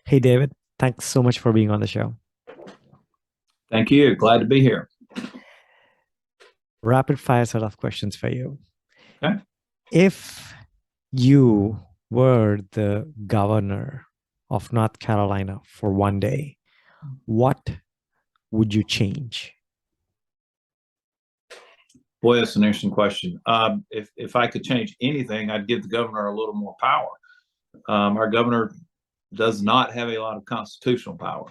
Hey, David, thanks so much for being on the show. Thank you. Glad to be here. Rapid fire set of questions for you. Okay. If you were the governor of North Carolina for one day, what would you change? Boy, that's an interesting question. If I could change anything, I'd give the governor a little more power. Our governor does not have a lot of constitutional power.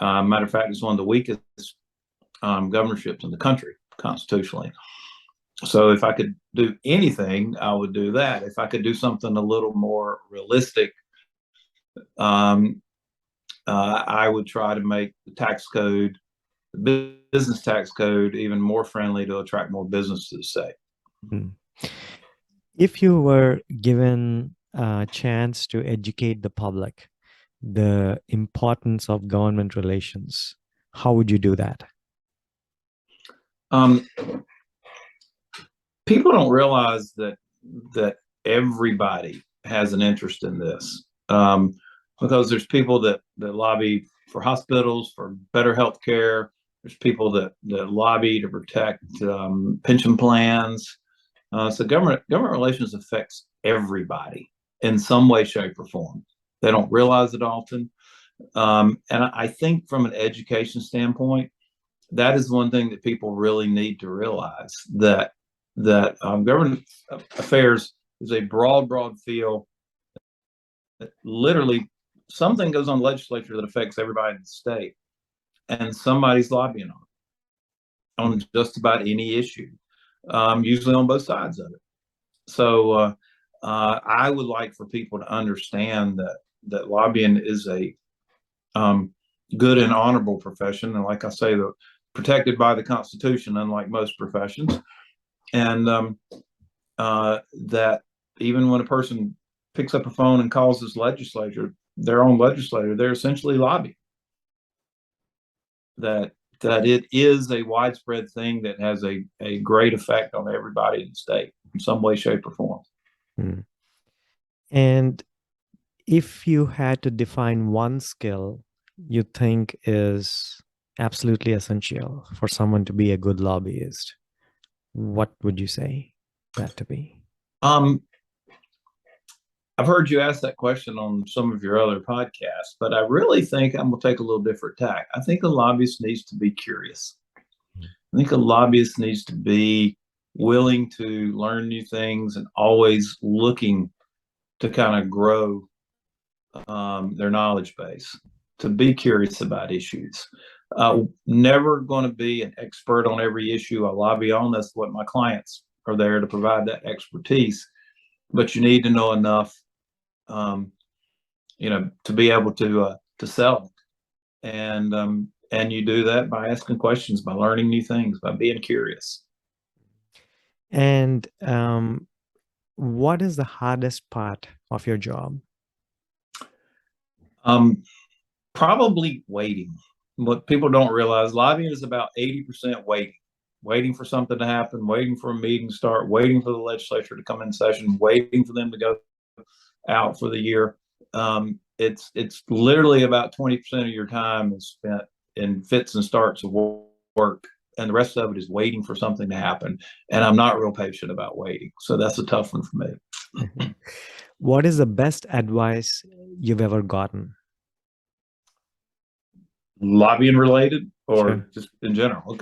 Matter of fact, it's one of the weakest governorships in the country constitutionally. So if I could do anything, I would do that. If I could do something a little more realistic, um, I would try to make the tax code, the business tax code, even more friendly to attract more business to the state. Hmm. If you were given a chance to educate the public, the importance of government relations, how would you do that? Um, People don't realize that everybody has an interest in this, because there's people that lobby for hospitals for better health care. There's people that lobby to protect pension plans. So government relations affects everybody in some way, shape, or form. They don't realize it often, and I think from an education standpoint, that is one thing that people really need to realize that government affairs is a broad field that literally something goes on the legislature that affects everybody in the state, and somebody's lobbying on Mm. just about any issue, usually on both sides of it. So I would like for people to understand that lobbying is a good and honorable profession, and like I say, the protected by the Constitution, unlike most professions. And that even when a person picks up a phone and calls this legislature, their own legislator, they're essentially lobbying. That it is a widespread thing that has a great effect on everybody in the state in some way, shape, or form. Mm. And if you had to define one skill you think is absolutely essential for someone to be a good lobbyist, what would you say that to be? Um, I've heard you ask that question on some of your other podcasts, but I really think I'm going to take a little different tack. I think a lobbyist needs to be curious. I think a lobbyist needs to be willing to learn new things and always looking to kind of grow their knowledge base, to be curious about issues. Never going to be an expert on every issue I lobby on. That's what my clients are there to provide, that expertise. But you need to know enough, um, to be able to sell it. And you do that by asking questions, by learning new things, by being curious. And what is the hardest part of your job? Um, Probably waiting. What people don't realize, lobbying is about 80% waiting, waiting for something to happen, waiting for a meeting to start, waiting for the legislature to come in session, waiting for them to go out for the year. It's literally about 20% of your time is spent in fits and starts of work, and the rest of it is waiting for something to happen. And I'm not real patient about waiting, so that's a tough one for me. What is the best advice you've ever gotten? Lobbying related Sure. or just in general?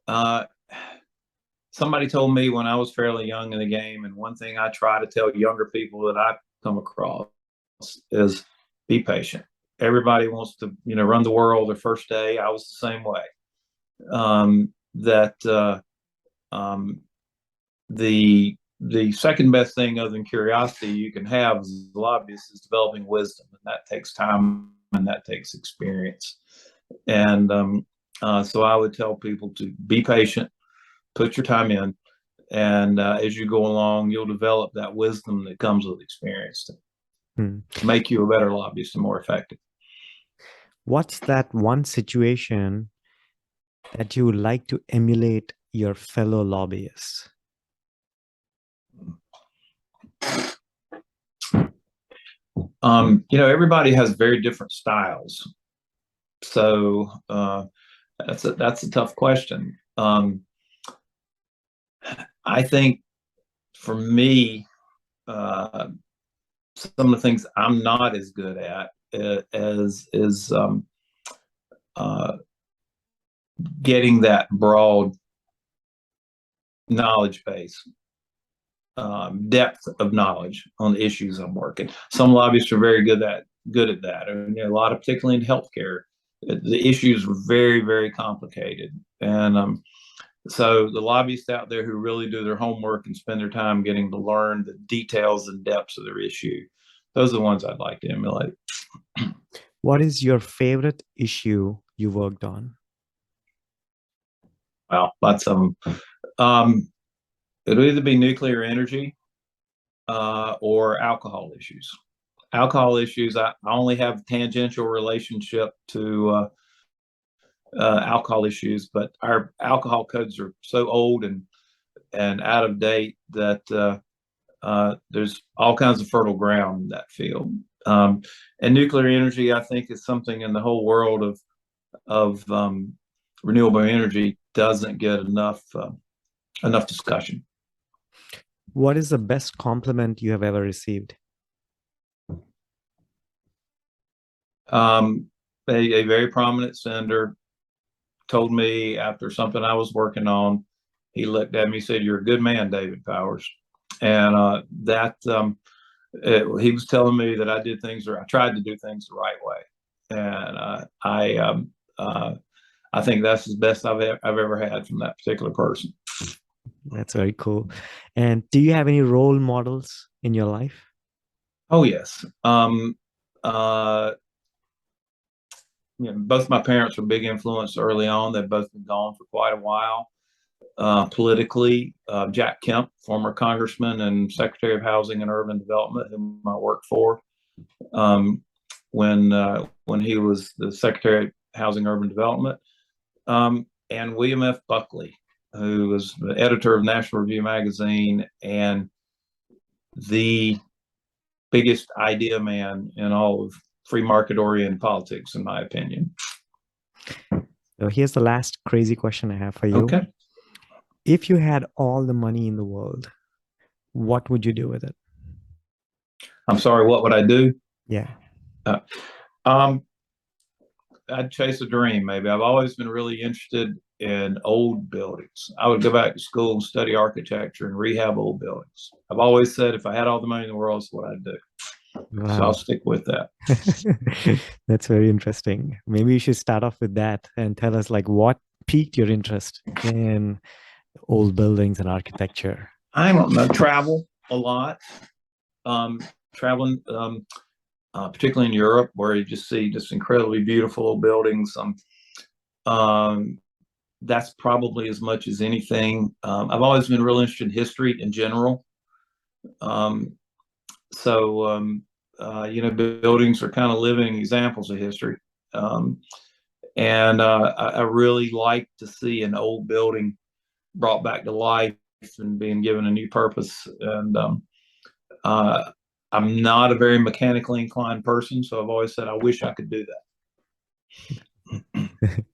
Uh, Somebody told me when I was fairly young in the game, and one thing I try to tell younger people that I come across is be patient. Everybody wants to, run the world their first day. I was the same way. That um, the second best thing other than curiosity you can have as a lobbyist is developing wisdom, and that takes time and that takes experience. And so I would tell people to be patient, put your time in, and as you go along, you'll develop that wisdom that comes with experience to Hmm. make you a better lobbyist and more effective. What's that one situation that you would like to emulate your fellow lobbyists? Everybody has very different styles. So that's a tough question. I think for me, uh, some of the things I'm not as good at as is uh, getting that broad knowledge base, depth of knowledge on the issues I'm working. Some lobbyists are very good at that. And a lot of, particularly in healthcare, the issues are very, very complicated. And so the lobbyists out there who really do their homework and spend their time getting to learn the details and depths of their issue, those are the ones I'd like to emulate. What is your favorite issue you worked on? Well, lots of them. It'll either be nuclear energy or alcohol issues. Alcohol issues, I only have tangential relationship to alcohol issues, but our alcohol codes are so old and out of date that there's all kinds of fertile ground in that field. And nuclear energy, I think, is something in the whole world of renewable energy doesn't get enough discussion. What is the best compliment you have ever received? A very prominent senator told me after something I was working on, he looked at me, said, "You're a good man, David Powers." And he was telling me that I tried to do things the right way. And I think that's the best I've ever had from that particular person. That's very cool. And do you have any role models in your life? Oh, yes. Both my parents were big influence early on. They've both been gone for quite a while. Politically, Jack Kemp, former congressman and Secretary of Housing and Urban Development, whom I worked for when he was the Secretary of Housing and Urban Development, and William F. Buckley, who was the editor of National Review magazine and the biggest idea man in all of free market-oriented politics, in my opinion. So here's the last crazy question I have for you. Okay. If you had all the money in the world, what would you do with it? I'm sorry, what would I do? Yeah. I'd chase a dream, maybe. I've always been really interested in old buildings. I would go back to school and study architecture and rehab old buildings. I've always said if I had all the money in the world, that's what I'd do. Wow. So I'll stick with that. That's very interesting. Maybe you should start off with that and tell us like what piqued your interest in old buildings and architecture. I don't know, travel a lot. Traveling, particularly in Europe, where you just see just incredibly beautiful old buildings. That's probably as much as anything. I've always been real interested in history in general. Buildings are kind of living examples of history. I really like to see an old building brought back to life and being given a new purpose. And I'm not a very mechanically inclined person, so I've always said I wish I could do that.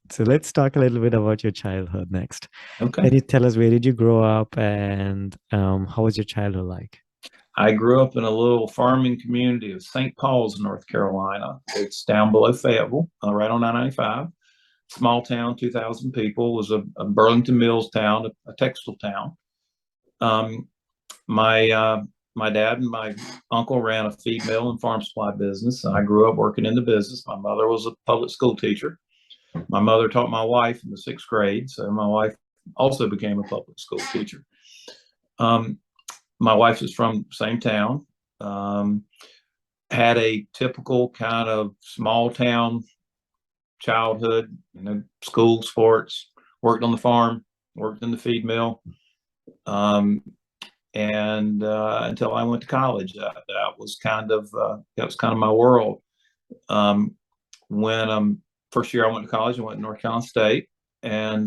So let's talk a little bit about your childhood next. Okay. Can you tell us where did you grow up and how was your childhood like? I grew up in a little farming community of St. Paul's, North Carolina. It's down below Fayetteville, right on I-95. Small town, 2,000 people. It was a Burlington Mills town, a textile town. My dad and my uncle ran a feed mill and farm supply business. I grew up working in the business. My mother was a public school teacher. My mother taught my wife in the 6th grade, so my wife also became a public school teacher. My wife is from the same town, had a typical kind of small town childhood, school, sports, worked on the farm, worked in the feed mill. Until I went to college, that was kind of my world. When first year I went to college, I went to North Carolina State, and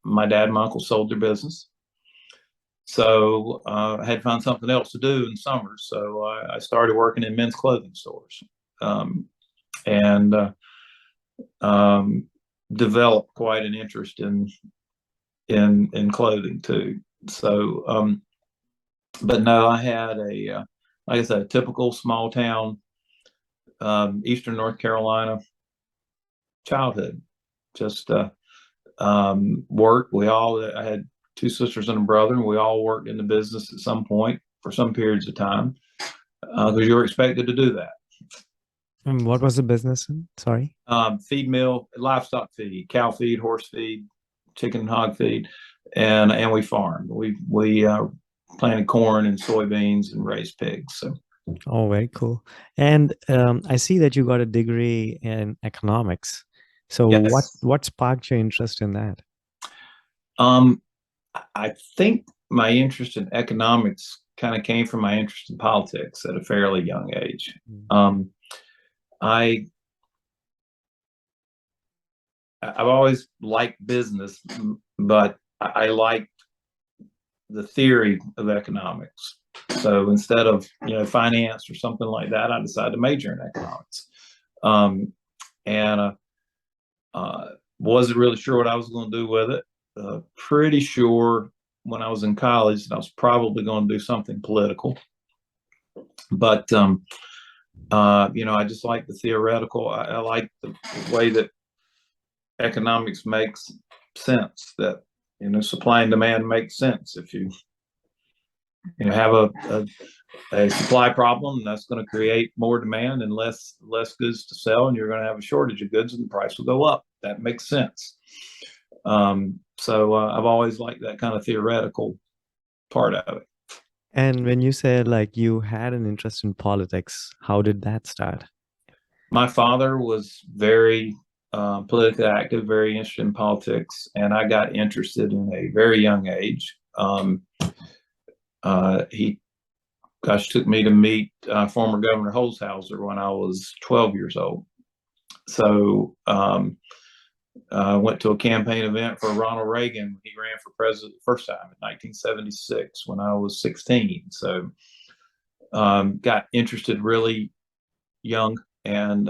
my dad and my uncle sold their business. So I had to find something else to do in summers. So I started working in men's clothing stores, and um, developed quite an interest in clothing too. So, but no, I had like I said, a typical small town, Eastern North Carolina childhood. Just work. I had two sisters and a brother, and we all worked in the business at some point for some periods of time because you were expected to do that. What was the business? Sorry. Feed mill, livestock feed, cow feed, horse feed, chicken and hog feed, and we farmed. We planted corn and soybeans and raised pigs. So Oh, very cool. And I see that you got a degree in economics. So yes, what sparked your interest in that? um, I think my interest in economics kind of came from my interest in politics at a fairly young age. Mm. Um, I I've always liked business, but I liked the theory of economics. So instead of finance or something like that, I decided to major in economics, and wasn't really sure what I was going to do with it. Pretty sure when I was in college that I was probably going to do something political, but I just like the theoretical. I like the way that economics makes sense. That supply and demand makes sense. If you have a supply problem, that's going to create more demand and less goods to sell, and you're going to have a shortage of goods, and the price will go up. That makes sense. So I've always liked that kind of theoretical part of it. And when you said like you had an interest in politics, how did that start? My father was very politically active, very interested in politics, and I got interested in a very young age. He took me to meet former Governor Holshouser when I was 12 years old. So I went to a campaign event for Ronald Reagan. He ran for president the first time in 1976 when I was 16. So got interested really young, and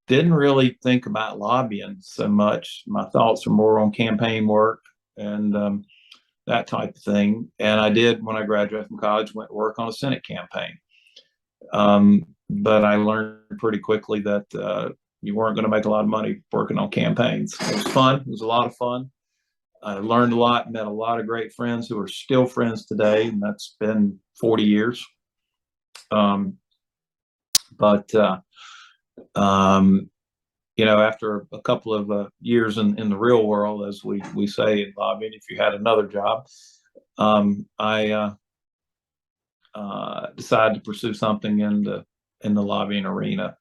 didn't really think about lobbying so much. My thoughts were more on campaign work and that type of thing. And I did, when I graduated from college, went to work on a Senate campaign. But I learned pretty quickly that you weren't going to make a lot of money working on campaigns. It was fun. It was a lot of fun. I learned a lot, met a lot of great friends who are still friends today, and that's been 40 years. But after a couple of years in the real world, as we say in lobbying, if you had another job, I decided to pursue something in the lobbying arena.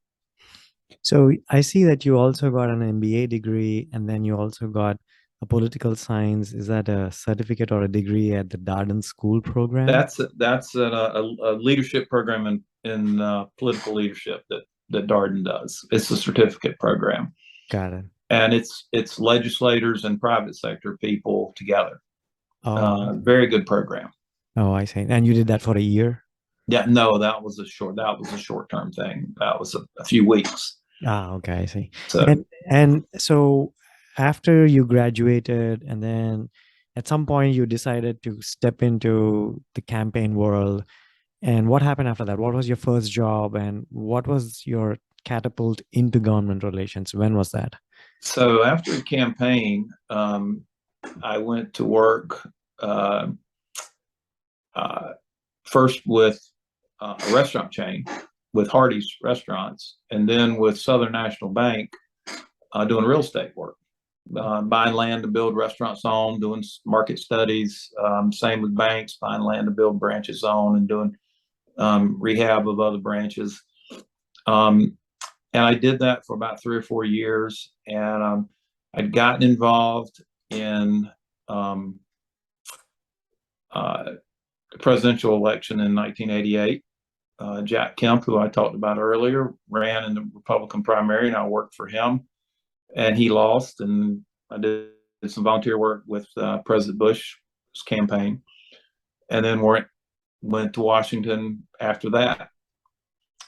So I see that you also got an MBA degree and then you also got a political science. Is that a certificate or a degree at the Darden School program? That's a leadership program in political leadership that Darden does. It's a certificate program, Got it. and it's legislators and private sector people together. Oh, Very good program. oh, I see. And you did that for a year? Yeah, no, that was a short term thing. That was a few weeks. Ah, okay, I see. So And so after you graduated and then at some point you decided to step into the campaign world. And what happened after that? What was your first job and what was your catapult into government relations? When was that? so after the campaign, I went to work uh, uh, first with a restaurant chain with Hardee's Restaurants, and then with Southern National Bank doing real estate work, buying land to build restaurants on, doing market studies. Same with banks, buying land to build branches on, and doing rehab of other branches. Um, and I did that for about 3 or 4 years, and I'd gotten involved in the presidential election in 1988. Jack Kemp, who I talked about earlier, ran in the Republican primary, and I worked for him, and he lost. And I did some volunteer work with President Bush campaign, and then went to Washington after that,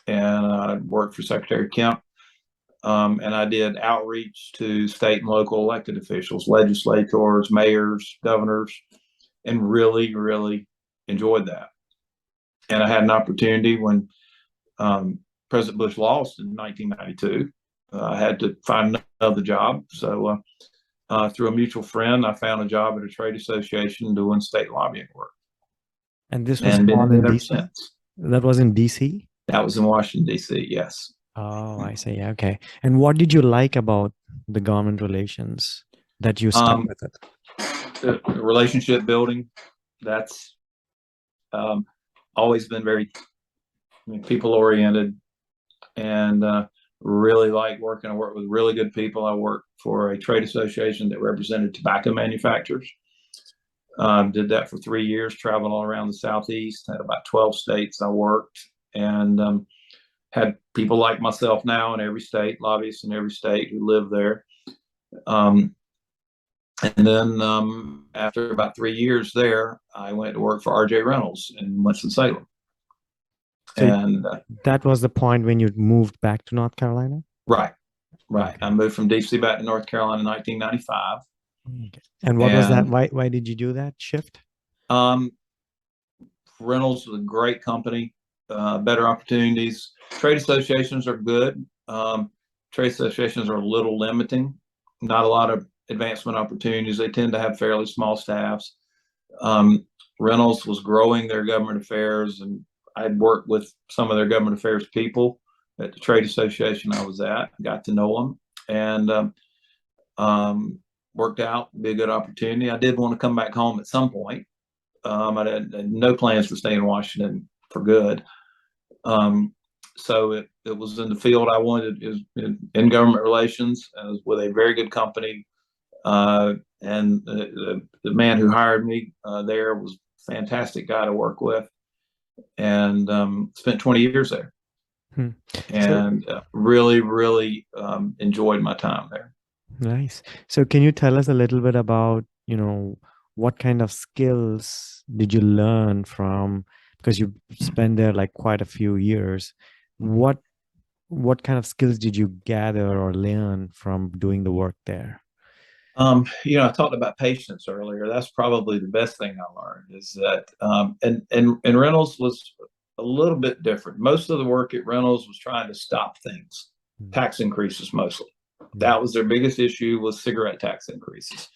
and I worked for Secretary Kemp. And I did outreach to state and local elected officials, legislators, mayors, governors, and really, really enjoyed that. And I had an opportunity when President Bush lost in 1992. I had to find another job. So through a mutual friend, I found a job at a trade association doing state lobbying work. And this was And been all in in it ever DC? since. That was in DC? That was in Washington, D.C., yes. Oh, I see. Okay. And what did you like about the government relations that you stuck with it? The relationship building, that's always been very people oriented, and really like working. I work with really good people. I worked for a trade association that represented tobacco manufacturers. Did that for 3 years, traveled all around the Southeast, had about 12 states I worked, and had people like myself now in every state, lobbyists in every state who live there. And then after about 3 years there, I went to work for R.J. Reynolds in Winston-Salem. So And that was the point when you moved back to North Carolina? right. Okay. I moved from D.C. back to North Carolina in 1995. Okay. And what was that? Why did you do that shift? Reynolds was a great company, better opportunities. Trade associations are good. Trade associations are a little limiting, not a lot of advancement opportunities. They tend to have fairly small staffs. Reynolds was growing their government affairs, and I'd worked with some of their government affairs people at the trade association I was at, got to know them, and worked out, be a good opportunity. I did want to come back home at some point. I had no plans for staying in Washington for good. So it was in the field I wanted, is in government relations, with a very good company. And the man who hired me there was a fantastic guy to work with, and spent 20 years there. And really, really enjoyed my time there. Nice. So can you tell us a little bit about, what kind of skills did you learn from, because you spent there like quite a few years. What kind of skills did you gather or learn from doing the work there? I talked about patience earlier. That's probably the best thing I learned, is that, and Reynolds was a little bit different. Most of the work at Reynolds was trying to stop things, tax increases mostly. That was their biggest issue, was cigarette tax increases.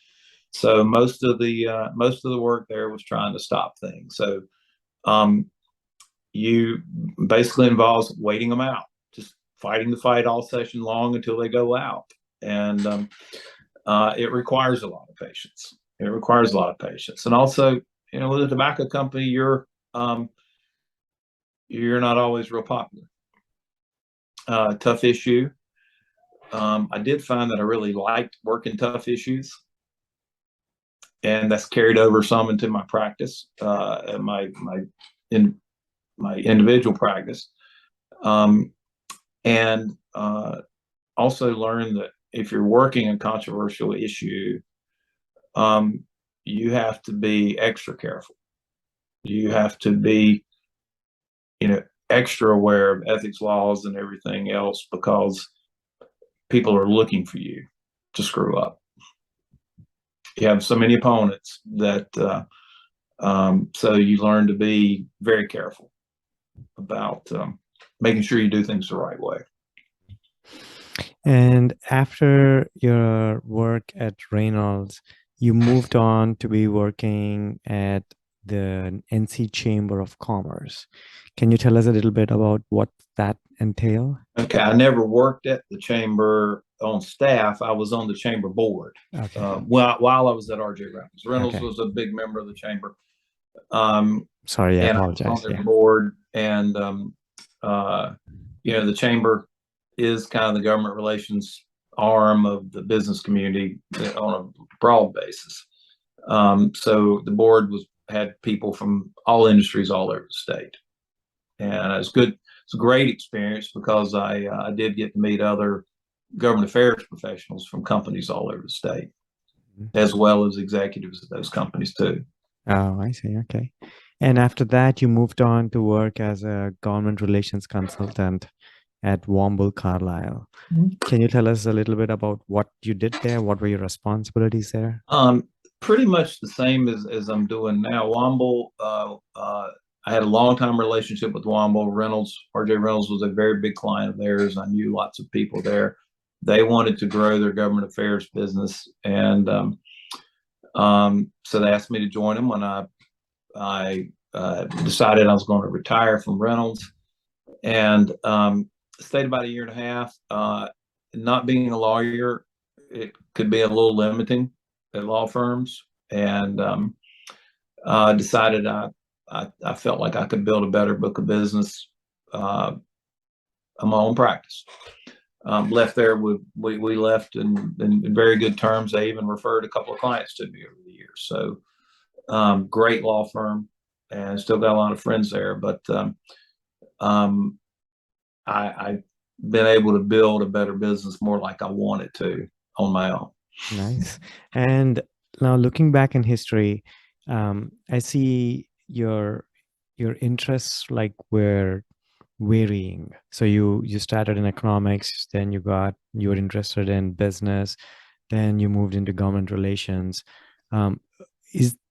So most of the work there was trying to stop things. So you basically involves waiting them out, just fighting the fight all session long until they go out, and it requires a lot of patience. And also, with a tobacco company, you're not always real popular. Tough issue. I did find that I really liked working tough issues, and that's carried over some into my practice, my individual practice, and also learned that if you're working a controversial issue, you have to be extra careful. You have to be, extra aware of ethics laws and everything else, because people are looking for you to screw up. You have so many opponents that, so you learn to be very careful about making sure you do things the right way. And after your work at Reynolds, you moved on to be working at the NC Chamber of Commerce. Can you tell us a little bit about what that entailed? Okay, I never worked at the chamber on staff. I was on the chamber board. Okay. While I was at R.J. Reynolds. Reynolds was a big member of the chamber. Sorry, I apologize. I was on their board, and the chamber is kind of the government relations arm of the business community on a broad basis. So the board had people from all industries all over the state, and it was good. It's a great experience, because I did get to meet other government affairs professionals from companies all over the state, as well as executives of those companies too. Oh, I see. Okay. And after that, you moved on to work as a government relations consultant at Womble Carlisle. Can you tell us a little bit about what you did there? What were your responsibilities there? Um, Pretty much the same as I'm doing now. Womble, I had a long time relationship with Womble. Reynolds, RJ Reynolds was a very big client of theirs. I knew lots of people there. They wanted to grow their government affairs business, and so they asked me to join them when I decided I was going to retire from Reynolds, and stayed about a year and a half. Not being a lawyer, it could be a little limiting at law firms, and decided I felt like I could build a better book of business on my own practice. Left there, we left in very good terms. They even referred a couple of clients to me over the years. So great law firm, and still got a lot of friends there. But um, I've been able to build a better business more like I wanted to on my own. Nice. And now looking back in history, I see your interests like were varying. So you started in economics, then you were interested in business, then you moved into government relations. Um,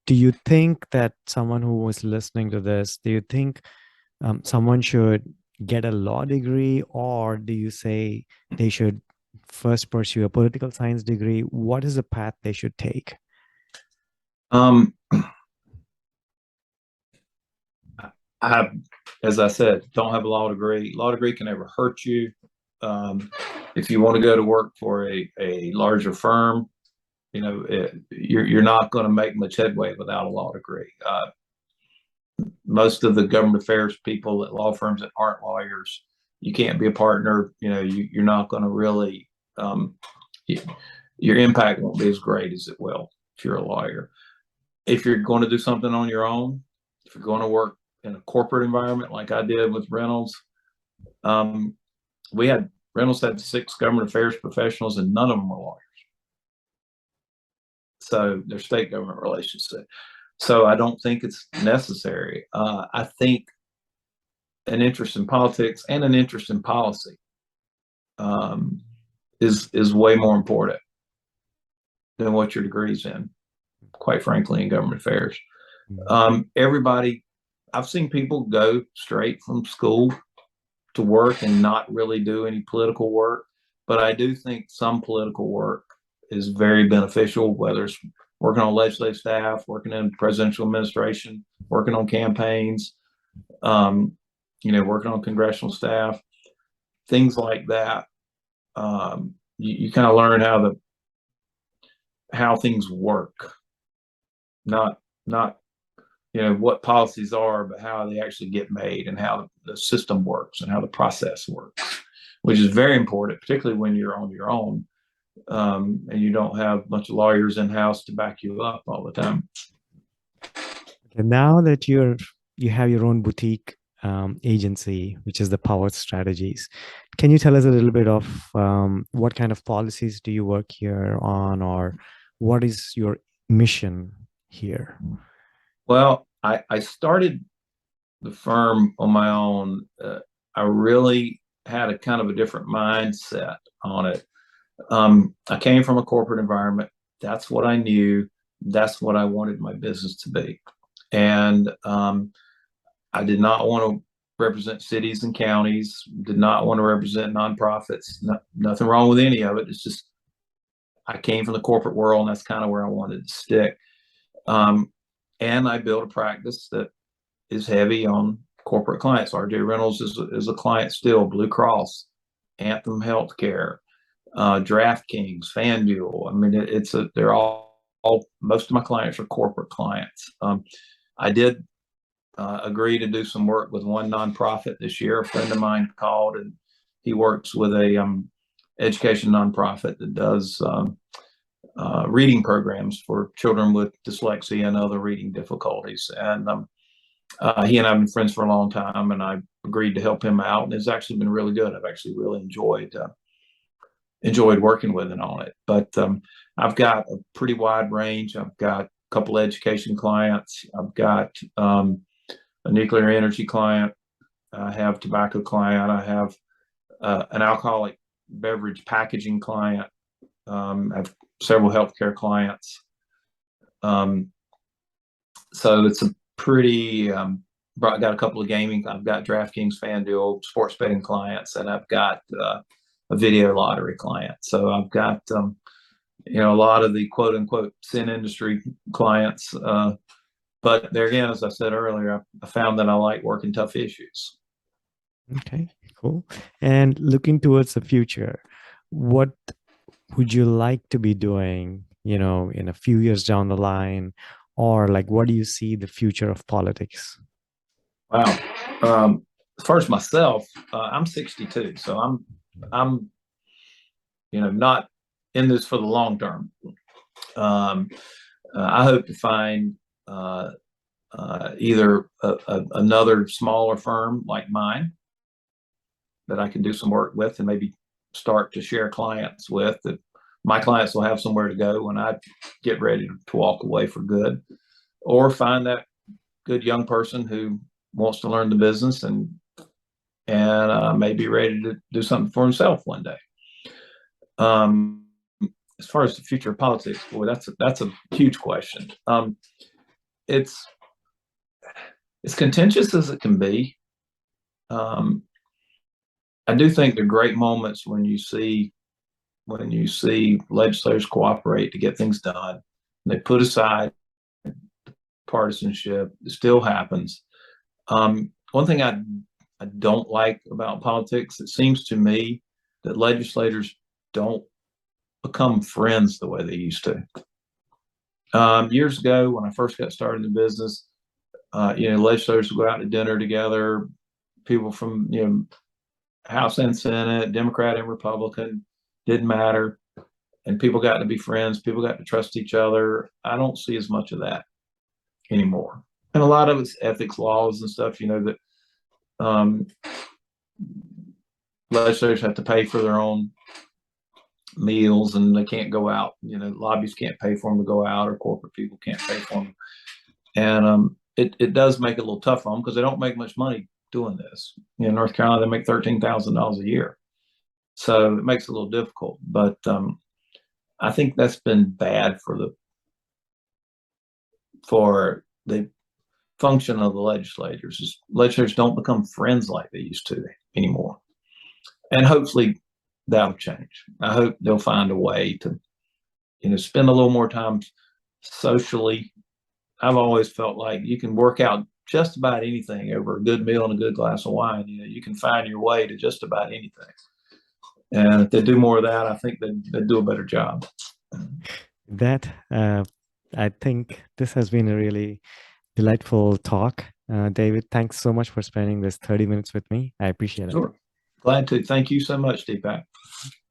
do you think that someone who was listening to this, do you think someone should get a law degree, or do you say they should first pursue a political science degree? What is the path they should take? Um, I, as I said, don't have a law degree. Law degree can never hurt you. If you want to go to work for a larger firm, you're not going to make much headway without a law degree. Most of the government affairs people at law firms that aren't lawyers, you can't be a partner. You're not going to really, your impact won't be as great as it will if you're a lawyer. If you're going to do something on your own, if you're going to work in a corporate environment like I did with Reynolds, Reynolds had 6 government affairs professionals, and none of them were lawyers. So they're state government relations. So I don't think it's necessary. I think an interest in politics and an interest in policy is way more important than what your degree's in, quite frankly, in government affairs. Everybody, I've seen people go straight from school to work and not really do any political work, but I do think some political work is very beneficial, whether it's working on legislative staff, working in presidential administration, working on campaigns, working on congressional staff, things like that. You kind of learn how things work, not what policies are, but how they actually get made and how the system works and how the process works, which is very important, particularly when you're on your own. And you don't have a bunch of lawyers in house to back you up all the time. And now that you have your own boutique agency, which is the Power Strategies, can you tell us a little bit of what kind of policies do you work here on, or what is your mission here? Well, I started the firm on my own. I really had a kind of a different mindset on it. I came from a corporate environment. That's what I knew. That's what I wanted my business to be. And I did not want to represent cities and counties, did not want to represent nonprofits. Nothing wrong with any of it. It's just I came from the corporate world, and that's kind of where I wanted to stick. And I built a practice that is heavy on corporate clients. RJ Reynolds is a client still, Blue Cross, Anthem Healthcare, DraftKings, FanDuel. I mean, they're all most of my clients are corporate clients. I did agree to do some work with one nonprofit this year. A friend of mine called, and he works with a education nonprofit that does reading programs for children with dyslexia and other reading difficulties. And he and I have been friends for a long time, and I agreed to help him out, and it's actually been really good. I've actually really enjoyed working with him on it. But I've got a pretty wide range. I've got couple education clients. I've got a nuclear energy client. I have tobacco client. I have an alcoholic beverage packaging client. I have several healthcare clients. So it's a pretty, I got a couple of gaming. I've got DraftKings, FanDuel, sports betting clients, and I've got a video lottery client. So I've got, a lot of the quote unquote sin industry clients. But there again, as I said earlier, I found that I like working tough issues. Okay, cool. And looking towards the future, what would you like to be doing, in a few years down the line? Or like, what do you see the future of politics? Wow. As far as myself, I'm 62, so I'm, not in this for the long term. I hope to find either another smaller firm like mine that I can do some work with and maybe start to share clients with, that my clients will have somewhere to go when I get ready to walk away for good, or find that good young person who wants to learn the business and may be ready to do something for himself one day. As far as the future of politics, boy, that's a huge question. It's as contentious as it can be. I do think there are great moments when you see legislators cooperate to get things done. They put aside partisanship. It still happens. One thing I don't like about politics, it seems to me that legislators don't become friends the way they used to. Years ago, when I first got started in the business, legislators would go out to dinner together, people from, House and Senate, Democrat and Republican, didn't matter. And people got to be friends. People got to trust each other. I don't see as much of that anymore. And a lot of it's ethics laws and stuff, that legislators have to pay for their own meals and they can't go out. Lobbyists can't pay for them to go out, or corporate people can't pay for them. And it does make it a little tough on them because they don't make much money doing this. In North Carolina, they make $13,000 a year. So it makes it a little difficult. But I think that's been bad for the function of the legislators. Legislators don't become friends like they used to anymore. And hopefully that'll change. I hope they'll find a way to, spend a little more time socially. I've always felt like you can work out just about anything over a good meal and a good glass of wine. You can find your way to just about anything. And if they do more of that, I think they'd do a better job. That I think this has been a really delightful talk. David, thanks so much for spending this 30 minutes with me. I appreciate it. Sure. Glad to. Thank you so much, Deepak.